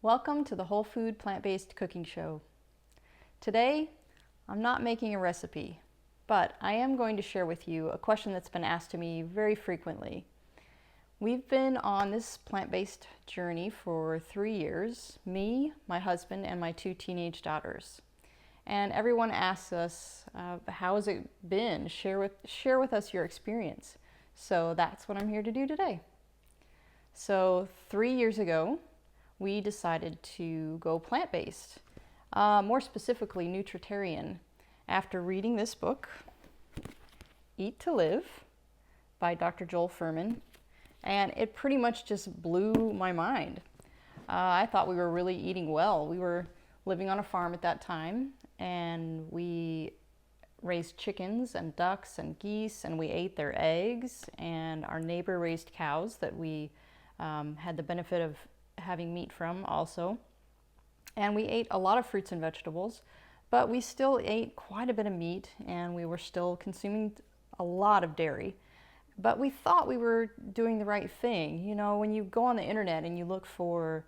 Welcome to the Whole Food Plant-Based Cooking Show. Today, I'm not making a recipe, but I am going to share with you a question that's been asked to me very frequently. We've been on this plant-based journey for 3 years, me, my husband, and my 2 teenage daughters. And everyone asks us, how has it been? Share with us your experience. So that's what I'm here to do today. So 3 years ago, we decided to go plant-based, more specifically nutritarian, after reading this book, Eat to Live, by Dr. Joel Fuhrman, and it pretty much just blew my mind. I thought we were really eating well. We were living on a farm at that time, and we raised chickens and ducks and geese, and we ate their eggs, and our neighbor raised cows that we had the benefit of having meat from also. And we ate a lot of fruits and vegetables, but we still ate quite a bit of meat, and we were still consuming a lot of dairy. But we thought we were doing the right thing. You know, when you go on the internet and you look for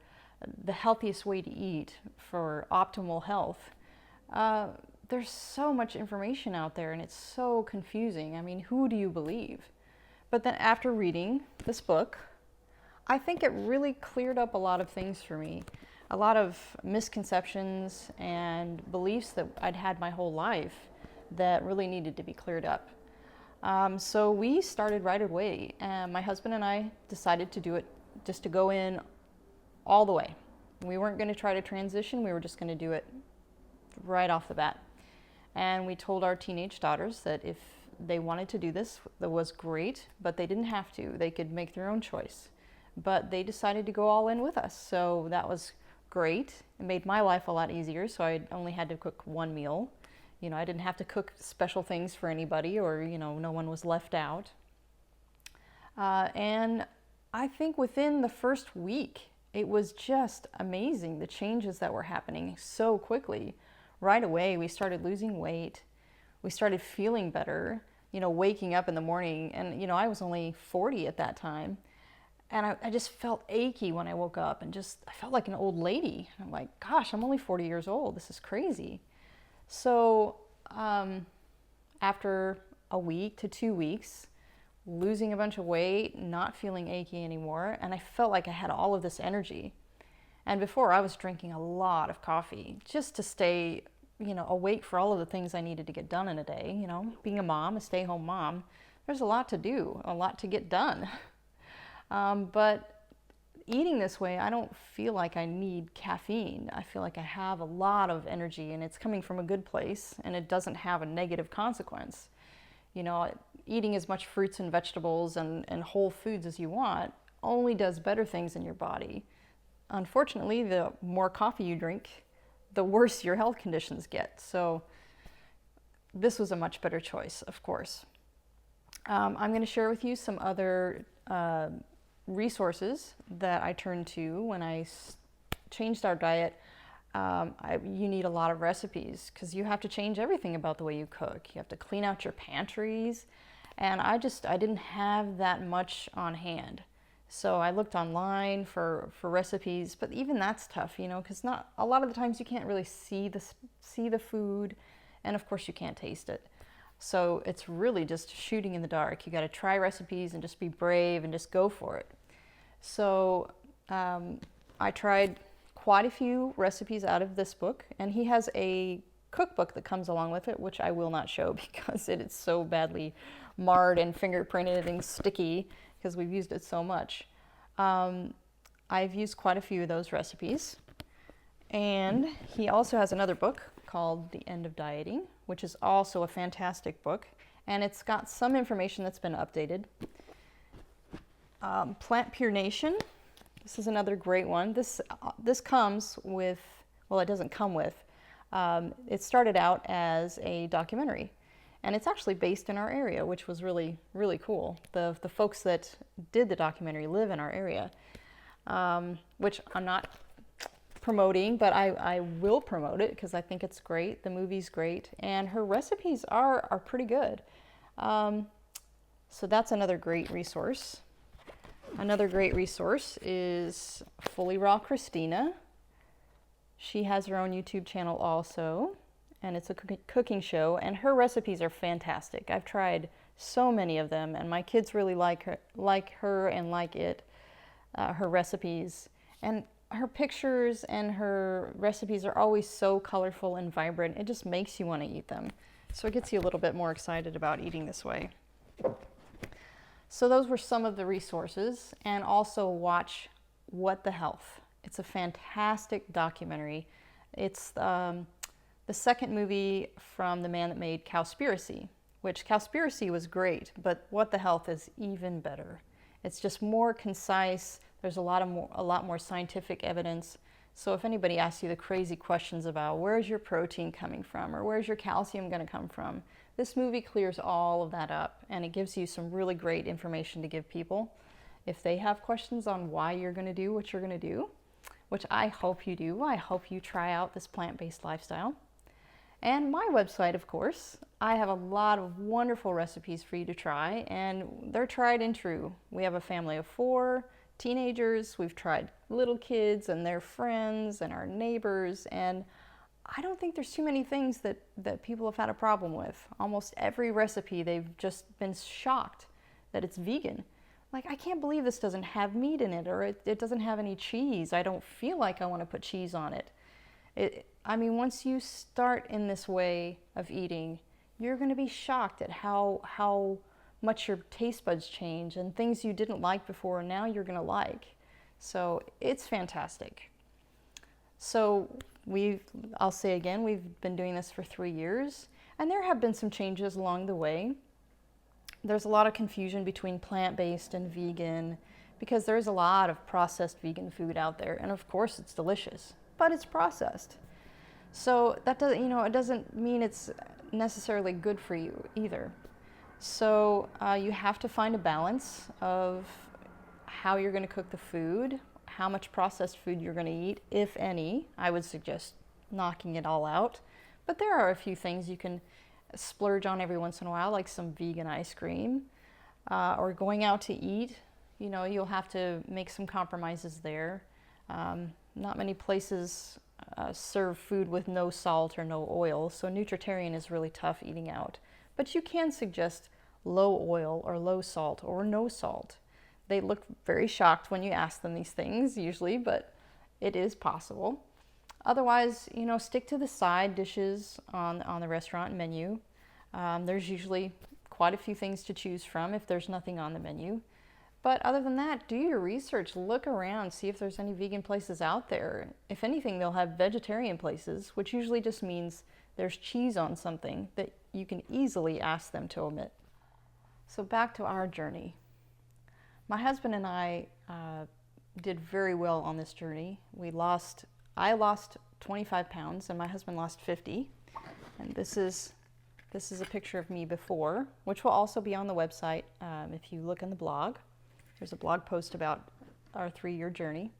the healthiest way to eat for optimal health, there's so much information out there, and it's so confusing. I mean, who do you believe? But then after reading this book, I think it really cleared up a lot of things for me, a lot of misconceptions and beliefs that I'd had my whole life that really needed to be cleared up. So we started right away, and my husband and I decided to do it, just to go in all the way. We weren't going to try to transition, we were just going to do it right off the bat. And we told our teenage daughters that if they wanted to do this, that was great, but they didn't have to. They could make their own choice. But they decided to go all in with us, so that was great. It made my life a lot easier, so I only had to cook one meal. You know, I didn't have to cook special things for anybody, or, you know, no one was left out. And I think within the first week, it was just amazing, the changes that were happening so quickly. Right away, we started losing weight. We started feeling better, you know, waking up in the morning. And, you know, I was only 40 at that time. And I just felt achy when I woke up, and I felt like an old lady. I'm like, gosh, I'm only 40 years old. This is crazy. So after a week to 2 weeks, losing a bunch of weight, not feeling achy anymore, and I felt like I had all of this energy. And before, I was drinking a lot of coffee just to stay, you know, awake for all of the things I needed to get done in a day. You know, being a mom, a stay-home mom, there's a lot to do, a lot to get done. But eating this way, I don't feel like I need caffeine. I feel like I have a lot of energy, and it's coming from a good place, and it doesn't have a negative consequence. You know, eating as much fruits and vegetables and whole foods as you want only does better things in your body. Unfortunately, the more coffee you drink, the worse your health conditions get. So this was a much better choice, of course. I'm going to share with you some other resources that I turned to when I changed our diet. You need a lot of recipes because you have to change everything about the way you cook. You have to clean out your pantries, and I didn't have that much on hand. So I looked online for recipes, but even that's tough, you know, because not a lot of the times you can't really see the food, and of course you can't taste it. So it's really just shooting in the dark. You got to try recipes and just be brave and just go for it. So I tried quite a few recipes out of this book, and he has a cookbook that comes along with it, which I will not show because it is so badly marred and fingerprinted and sticky because we've used it so much. I've used quite a few of those recipes, and he also has another book called The End of Dieting, which is also a fantastic book, and it's got some information that's been updated. Plant Pure Nation, this is another great one. This comes with, well, it doesn't come with, it started out as a documentary, and it's actually based in our area, which was really, really cool. The folks that did the documentary live in our area, which I'm not promoting, but I will promote it because I think it's great. The movie's great, and her recipes are pretty good. So that's another great resource. Another great resource is Fully Raw Christina. She has her own YouTube channel also, and it's a cooking show, and her recipes are fantastic. I've tried so many of them, and my kids really like her and like it, her recipes. And her pictures and her recipes are always so colorful and vibrant. It just makes you want to eat them. So it gets you a little bit more excited about eating this way. So those were some of the resources, and also watch What the Health. It's a fantastic documentary. It's the second movie from the man that made Cowspiracy, which Cowspiracy was great, but What the Health is even better. It's just more concise. There's a lot more scientific evidence. So if anybody asks you the crazy questions about where's your protein coming from or where's your calcium going to come from, this movie clears all of that up, and it gives you some really great information to give people if they have questions on why you're going to do what you're going to do, which I hope you do. I hope you try out this plant-based lifestyle. And my website, of course. I have a lot of wonderful recipes for you to try, and they're tried and true. We have a family of 4 teenagers. We've tried little kids and their friends and our neighbors, and I don't think there's too many things that people have had a problem with. Almost every recipe, they've just been shocked that it's vegan. Like, I can't believe this doesn't have meat in it, or it doesn't have any cheese. I don't feel like I want to put cheese on it. I mean, once you start in this way of eating, you're going to be shocked at how much your taste buds change, and things you didn't like before, now you're going to like. So it's fantastic. So I'll say again, we've been doing this for 3 years, and there have been some changes along the way. There's a lot of confusion between plant-based and vegan because there's a lot of processed vegan food out there, and of course it's delicious, but it's processed. So that doesn't, it doesn't mean it's necessarily good for you either. So you have to find a balance of how you're going to cook the food, how much processed food you're going to eat, if any. I would suggest knocking it all out. But there are a few things you can splurge on every once in a while, like some vegan ice cream, or going out to eat. You'll have to make some compromises there. Not many places serve food with no salt or no oil, so nutritarian is really tough eating out. But you can suggest low oil or low salt or no salt. They look very shocked when you ask them these things usually, but it is possible. Otherwise, stick to the side dishes on the restaurant menu. There's usually quite a few things to choose from if there's nothing on the menu. But other than that, do your research, look around, see if there's any vegan places out there. If anything, they'll have vegetarian places, which usually just means there's cheese on something that you can easily ask them to omit. So back to our journey. My husband and I did very well on this journey. I lost 25 pounds and my husband lost 50. And this is a picture of me before, which will also be on the website if you look in the blog. There's a blog post about our 3-year journey.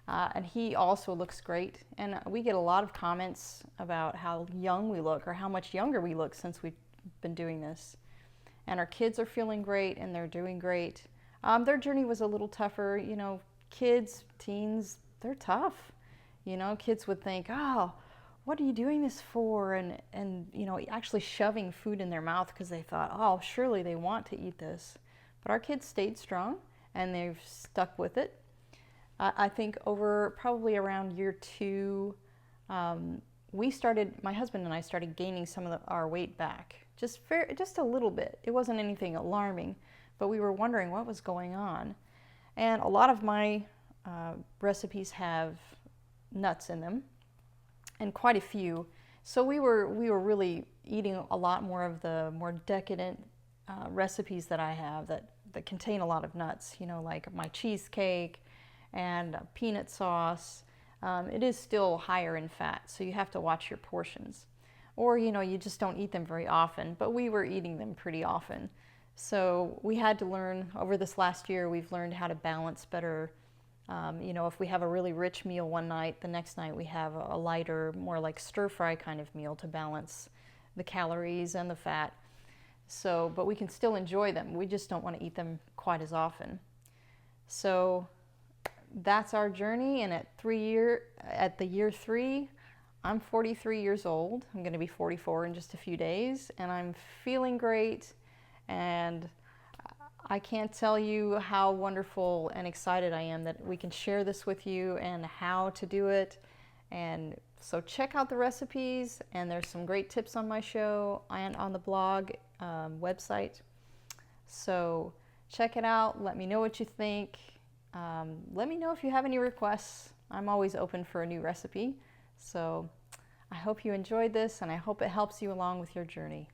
And he also looks great. And we get a lot of comments about how young we look or how much younger we look since we've been doing this. And our kids are feeling great and they're doing great. Their journey was a little tougher. Kids, teens, they're tough. Kids would think, oh, what are you doing this for? And actually shoving food in their mouth because they thought, oh, surely they want to eat this. But our kids stayed strong and they've stuck with it. I think over probably around year 2, my husband and I started gaining some of our weight back. Just a little bit. It wasn't anything alarming, but we were wondering what was going on. And a lot of my recipes have nuts in them, and quite a few. So we were really eating a lot more of the more decadent recipes that I have that contain a lot of nuts. Like my cheesecake and peanut sauce. It is still higher in fat, so you have to watch your portions. Or, you just don't eat them very often, but we were eating them pretty often. So we had to learn, over this last year, we've learned how to balance better If we have a really rich meal one night, the next night we have a lighter, more like stir-fry kind of meal to balance the calories and the fat. So, but we can still enjoy them. We just don't want to eat them quite as often. So that's our journey, and at the year 3, I'm 43 years old. I'm going to be 44 in just a few days, and I'm feeling great, and I can't tell you how wonderful and excited I am that we can share this with you and how to do it. And so check out the recipes, and there's some great tips on my show and on the blog website. So check it out. Let me know what you think. Let me know if you have any requests. I'm always open for a new recipe. So I hope you enjoyed this, and I hope it helps you along with your journey.